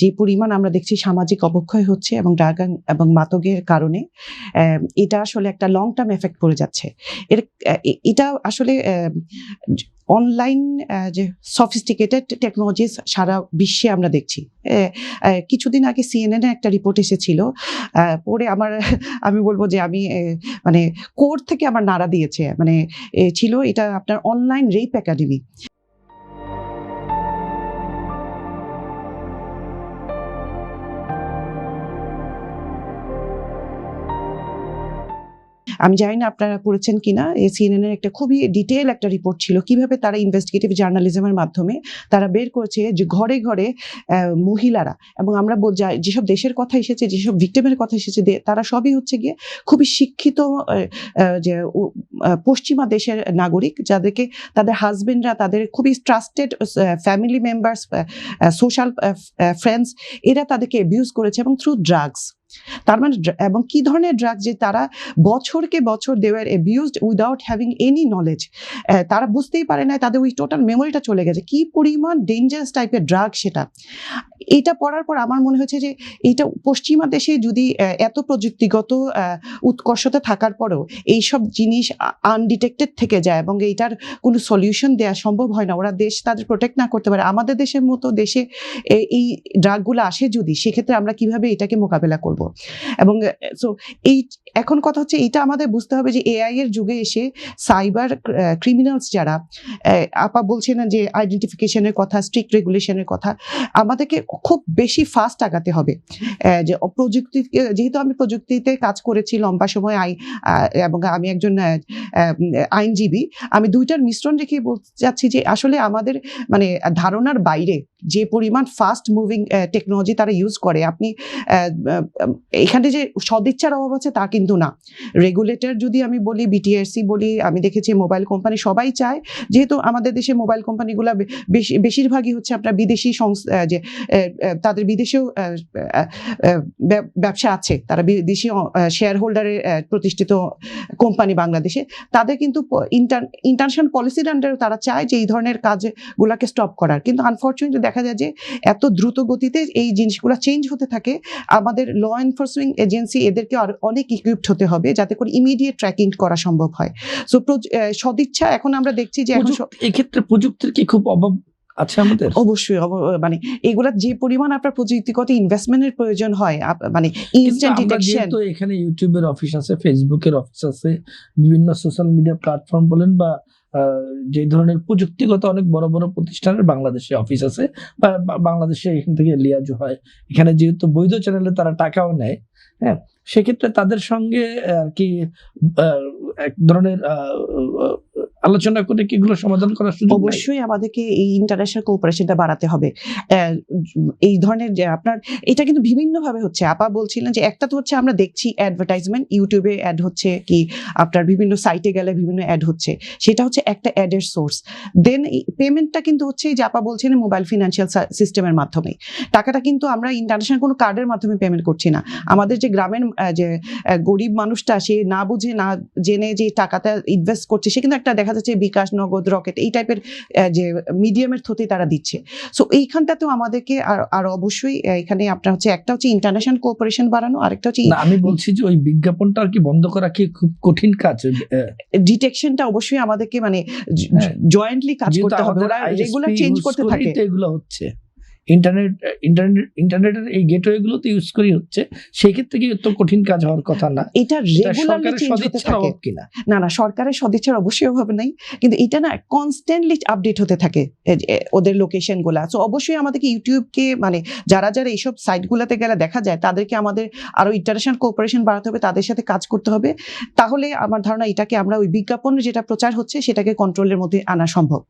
যে পরিমাণ আমরা দেখছি সামাজিক অবক্ষয় হচ্ছে এবং ড্রাগ এবং মাদকের কারণে এটা আসলে একটা লং টার্ম এফেক্ট পড়ে যাচ্ছে। এটা আসলে অনলাইন যে সফিস্টিকেটেড টেকনোলজিস সারা বিশ্বে আমরা দেখছি। কিছুদিন আগে CNN একটা রিপোর্ট এসেছিল, পরে আমি বলবো যে আমি মানে কোর থেকে আমার নাড়া দিয়েছে। মানে ছিল এটা আপনার অনলাইন রেপ একাডেমি। আমি জানি না আপনারা পড়েছেন কিনা, CNN একটা খুবই ডিটেইল একটা রিপোর্ট ছিল কিভাবে তারা ইনভেস্টিগেটিভ জার্নালিজমের মাধ্যমে তারা বের করেছে যে ঘরে ঘরে মহিলারা, এবং আমরা যেসব দেশের কথা এসেছে, যেসব ভিক্টিমের কথা এসেছে, তারা সবই হচ্ছে গিয়ে খুবই শিক্ষিত যে পশ্চিমা দেশের নাগরিক, যাদেরকে তাদের হাজবেন্ডরা, তাদের খুবই trusted family members, social friends, এরা তাদেরকে অ্যাবিউজ করেছে এবং থ্রু ড্রাগস। তার মানে এবং কি ধরনের ড্রাগ, যে তারা বছরকে বছর they were abused without having any knowledge. তারা বুঝতেই পারে না, তাদের ওই টোটাল মেমোরিটা চলে গেছে। কি পরিমাণ ডেঞ্জারাস টাইপের ড্রাগ সেটা। এটা পড়ার পর আমার মনে হয়েছে যে এইটা পশ্চিমা দেশে যদি এত প্রযুক্তিগত উৎকর্ষতা থাকার পরেও এইসব জিনিস আনডিটেক্টেড থেকে যায় এবং এইটার কোনো সলিউশন দেওয়া সম্ভব হয় না, ওরা দেশ তাদের প্রোটেক্ট না করতে পারে, আমাদের দেশের মতো দেশে এই ড্রাগগুলো আসে যদি, সেক্ষেত্রে আমরা কিভাবে এটাকে মোকাবেলা করব। এবং সো এখন কথা হচ্ছে এইটা আমাদের বুঝতে হবে যে AI এর যুগে এসে সাইবার ক্রিমিনালস যারা, আপা বলছেন যে আইডেন্টিফিকেশনের কথা, স্ট্রিক্ট রেগুলেশনের কথা, আমাদেরকে খুব বেশি ফাস্ট আগাতে হবে। যে প্রযুক্তি, যেহেতু আমি প্রযুক্তিতে কাজ করেছি লম্বা সময়, এবং আমি একজন আইনজীবী, আমি দুইটার মিশ্রণ রেখে বলতে চাচ্ছি যে আসলে আমাদের মানে ধারণার বাইরে যে পরিমাণ ফাস্ট মুভিং টেকনোলজি তারা ইউজ করে। আপনি এখানে যে সদিচ্ছার অভাব আছে তা কিন্তু না। রেগুলেটর যদি আমি বলি, BTRC বলি, আমি দেখেছি মোবাইল কোম্পানি সবাই চায়, যেহেতু আমাদের দেশে মোবাইল কোম্পানিগুলো বেশিরভাগই হচ্ছে আপনার বিদেশি যে তাদের বিদেশেও ব্যবসা আছে, তারা বিদেশি শেয়ার হোল্ডারের প্রতিষ্ঠিত কোম্পানি বাংলাদেশে, তাদের কিন্তু ইন্টারন্যাশনাল পলিসির আন্ডারে তারা চায় যে এই ধরনের কাজগুলোকে স্টপ করার। কিন্তু আনফর্চুনেটলি দেখা যায় যে এত দ্রুত গতিতে এই জিনিসগুলো চেঞ্জ হতে থাকে। আমাদের ল এনফোর্সিং এজেন্সি এদেরকে আর অনেক ইকুইপড হতে হবে যাতে করে ইমিডিয়েট ট্র্যাকিং করা সম্ভব হয়। সো সদিচ্ছা এখন আমরা দেখছি যে এই ক্ষেত্রে প্রযুক্তির কি খুব অভাব আছে আমাদের? অবশ্যই, মানে এগুলা যে পরিমাণ আপনার প্রযুক্তিগত ইনভেস্টমেন্টের প্রয়োজন হয়, মানে ইনস্ট্যান্ট ডিটেকশন। তো এখানে ইউটিউবের অফিস আছে, ফেসবুকের অফিস আছে, বিভিন্ন সোশ্যাল মিডিয়া প্ল্যাটফর্ম বলেন বা যে ধরনের প্রযুক্তিগত অনেক বড় বড় প্রতিষ্ঠানের বাংলাদেশে অফিস আছে, বা বাংলাদেশে এখান থেকে লিয়াজু হয়। এখানে যেহেতু বৈধ চ্যানেলে তারা টাকাও নেয়, হ্যাঁ, সেক্ষেত্রে তাদের সঙ্গে আর কি এক ধরনের আলোচনা করে কি এগুলো সমাধান করার সুযোগ? অবশ্যই আমাদেরকে এই ইন্টারন্যাশনাল কোঅপারেশনটা বাড়াতে হবে। এই ধরনের যে আপনার এটা কিন্তু বিভিন্ন ভাবে হচ্ছে। আপা বলছিলেন যে একটা তো হচ্ছে আমরা দেখছি অ্যাডভার্টাইজমেন্ট, ইউটিউবে অ্যাড হচ্ছে, কি আপনার বিভিন্ন সাইটে গেলে বিভিন্ন অ্যাড হচ্ছে, সেটা হচ্ছে একটা অ্যাডের সোর্স। দেন পেমেন্টটা কিন্তু হচ্ছে যে আপা বলছেন মোবাইল ফিনান্সিয়াল সিস্টেমের মাধ্যমে। টাকাটা কিন্তু আমরা ইন্টারন্যাশনাল কোনো কার্ডের মাধ্যমে পেমেন্ট করছি না। আমাদের যে গ্রামের যে গরিব মানুষটা, সে না বুঝে না জেনে যে টাকাটা ইনভেস্ট করছে, সে কিন্তু একটা দেখা যাচ্ছে বিকাশ, নগদ, রকেট এই টাইপের যে মিডিয়ামের থ্রুতে তারা দিচ্ছে। সো এইখানটাতেও আমাদেরকে আর অবশ্যই এখানে আপনার হচ্ছে একটা হচ্ছে ইন্টারন্যাশনাল কোঅপারেশন বাড়ানো, আরেকটা হচ্ছে আমি বলছি যে ওই বিজ্ঞাপনটা আর কি বন্ধ করা কি খুব কঠিন কাজ? ডিটেকশনটা অবশ্যই আমাদেরকে মানে জয়েন্টলি কাজ করতে হবে, ওরা রেগুলার চেঞ্জ করতে থাকে। এগুলো হচ্ছে ইন্টারনেটের এই গেটওয়ে গুলো তো ইউজ করি হচ্ছে, সেই ক্ষেত্রে কি তো কঠিন কাজ হওয়ার কথা না? এটা রেগুলারলি চেঞ্জ হতে থাকে কিনা না, সরকারের সদিচ্ছার অবশ্যই অভাব নাই, কিন্তু এটা না কনস্ট্যান্টলি আপডেট হতে থাকে ওদের লোকেশন গুলা। সো অবশ্যই আমাদেরকে ইউটিউবকে মানে যারা এইসব সাইট গুলাতে গেলে দেখা যায়, তাদেরকে আমাদের আরো ইন্টারন্যাশনাল কোঅপারেশন বাড়াতে হবে, তাদের সাথে কাজ করতে হবে। তাহলে আমার ধারণা এটাকে আমরা ওই বিজ্ঞাপন যেটা প্রচার হচ্ছে সেটাকে কন্ট্রোলের মধ্যে আনা সম্ভব।